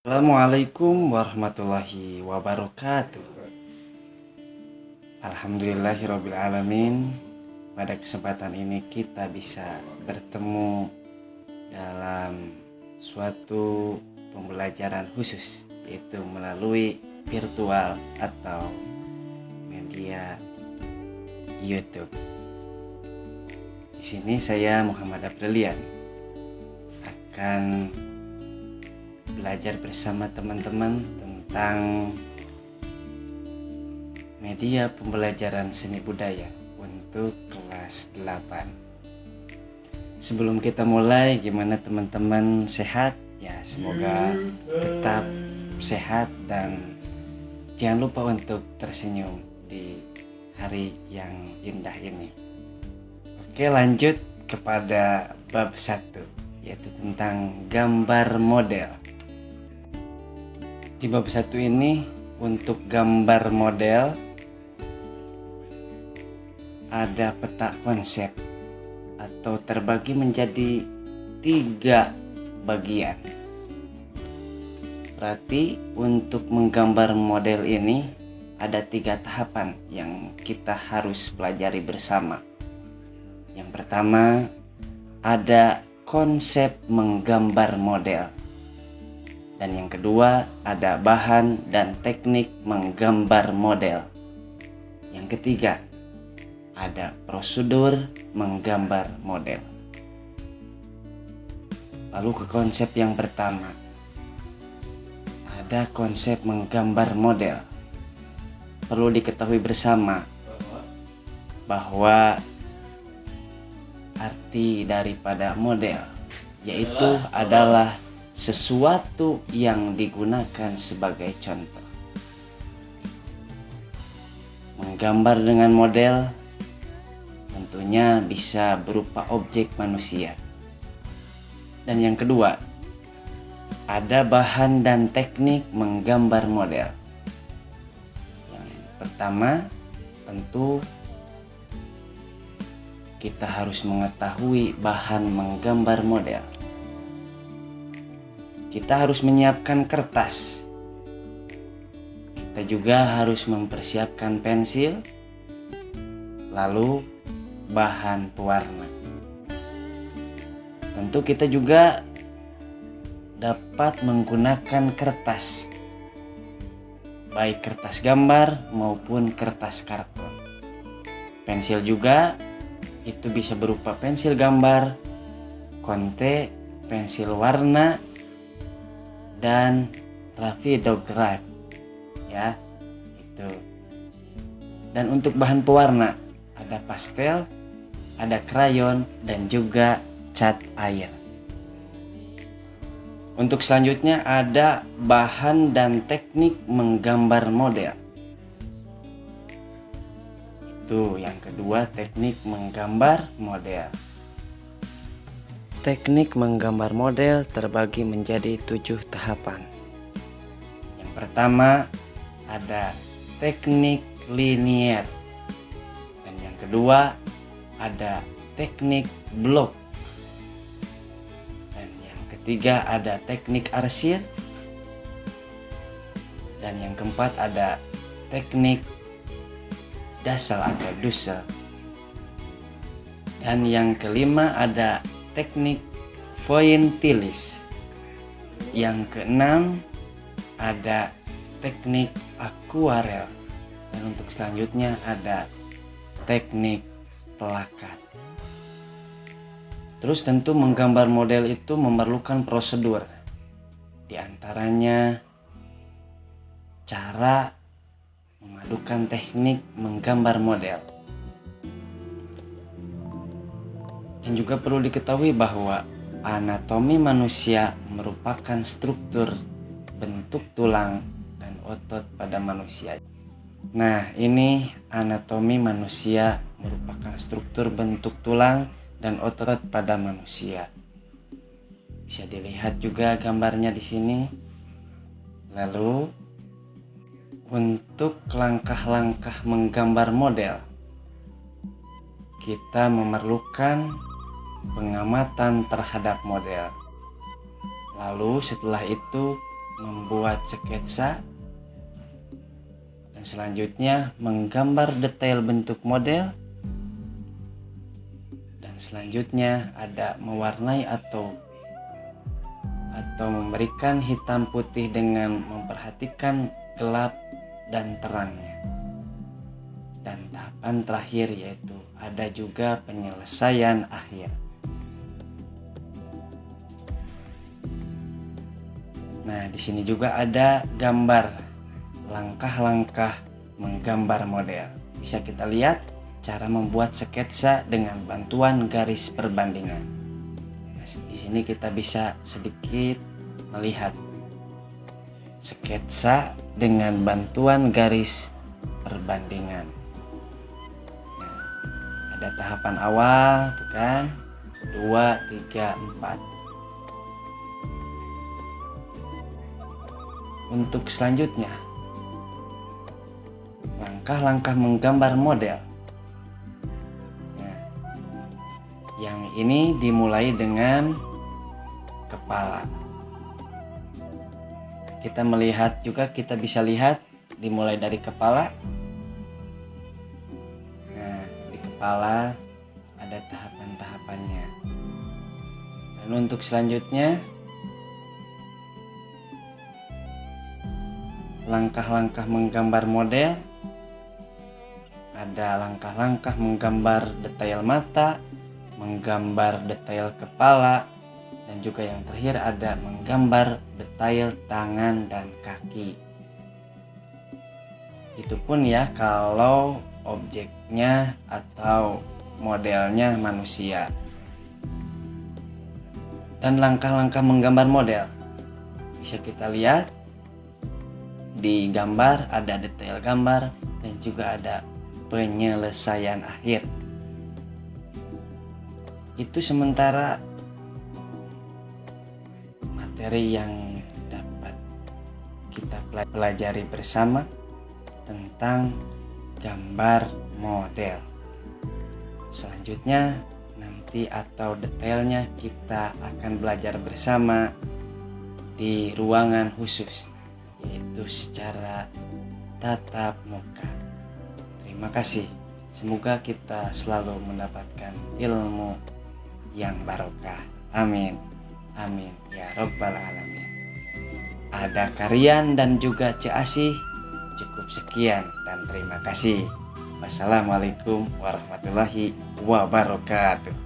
Assalamualaikum warahmatullahi wabarakatuh. Alhamdulillahirrabbilalamin. Pada kesempatan ini kita bisa bertemu dalam suatu pembelajaran khusus, yaitu melalui virtual atau media YouTube. Di sini saya Muhammad Aprilian akan belajar bersama teman-teman tentang media pembelajaran seni budaya untuk kelas 8. Sebelum kita mulai, gimana teman-teman, sehat? Ya, semoga tetap sehat dan jangan lupa untuk tersenyum di hari yang indah ini. Oke, lanjut kepada bab 1, yaitu tentang gambar model. Di bab 1 ini, untuk gambar model ada peta konsep atau terbagi menjadi 3 bagian. Berarti untuk menggambar model ini ada 3 tahapan yang kita harus pelajari bersama. Yang pertama, ada konsep menggambar model. Dan yang kedua, ada bahan dan teknik menggambar model. Yang ketiga, ada prosedur menggambar model. Lalu ke konsep yang pertama. Ada konsep menggambar model. Perlu diketahui bersama bahwa arti daripada model yaitu adalah sesuatu yang digunakan sebagai contoh. Menggambar dengan model tentunya bisa berupa objek manusia. Dan yang kedua, ada bahan dan teknik menggambar model. Yang pertama, tentu kita harus mengetahui bahan menggambar model. Kita harus menyiapkan kertas. Kita juga harus mempersiapkan pensil, lalu bahan pewarna. Tentu kita juga dapat menggunakan kertas, baik kertas gambar maupun kertas karton. Pensil juga itu bisa berupa pensil gambar, konte, pensil warna, dan ravidograph, ya, itu. Dan untuk bahan pewarna ada pastel, ada krayon, dan juga cat air. Untuk selanjutnya ada bahan dan teknik menggambar model. Itu yang kedua, teknik menggambar model. Teknik menggambar model terbagi menjadi 7 tahapan. Yang pertama ada teknik linier. Dan yang kedua ada teknik blok. Dan yang ketiga ada teknik arsir. Dan yang keempat ada teknik dasar atau dusel. Dan yang kelima ada teknik pointillis. Yang keenam ada teknik akuarel. Dan untuk selanjutnya ada teknik pelakat. Terus tentu menggambar model itu memerlukan prosedur. Di antaranya cara memadukan teknik menggambar model. Dan juga perlu diketahui bahwa anatomi manusia merupakan struktur bentuk tulang dan otot pada manusia. Nah, ini anatomi manusia merupakan struktur bentuk tulang dan otot pada manusia. Bisa dilihat juga gambarnya di sini. Lalu, untuk langkah-langkah menggambar model, kita memerlukan pengamatan terhadap model. Lalu setelah itu membuat sketsa, dan selanjutnya menggambar detail bentuk model, dan selanjutnya ada mewarnai atau memberikan hitam putih dengan memperhatikan gelap dan terangnya. Dan tahapan terakhir yaitu ada juga penyelesaian akhir. Nah, di sini juga ada gambar langkah-langkah menggambar model. Bisa kita lihat cara membuat sketsa dengan bantuan garis perbandingan. Nah, di sini kita bisa sedikit melihat sketsa dengan bantuan garis perbandingan. Nah, ada tahapan awal, tuh kan, 2, 3, 4. Untuk selanjutnya, langkah-langkah menggambar model. Nah, yang ini dimulai dengan kepala. Kita melihat juga, kita bisa lihat dimulai dari kepala. Nah, di kepala ada tahapan-tahapannya. Dan untuk selanjutnya, langkah-langkah menggambar model. Ada langkah-langkah menggambar detail mata, menggambar detail kepala, dan juga yang terakhir ada menggambar detail tangan dan kaki. Itu pun ya kalau objeknya atau modelnya manusia. Dan langkah-langkah menggambar model bisa kita lihat di gambar, ada detail gambar dan juga ada penyelesaian akhir. Itu sementara materi yang dapat kita pelajari bersama tentang gambar model. Selanjutnya nanti atau detailnya kita akan belajar bersama di ruangan khusus, yaitu secara tatap muka. Terima kasih. Semoga kita selalu mendapatkan ilmu yang barokah. Amin. Amin ya Rabbal Alamin. Ada Karian dan juga Cik Asih. Cukup sekian dan terima kasih. Wassalamualaikum warahmatullahi wabarakatuh.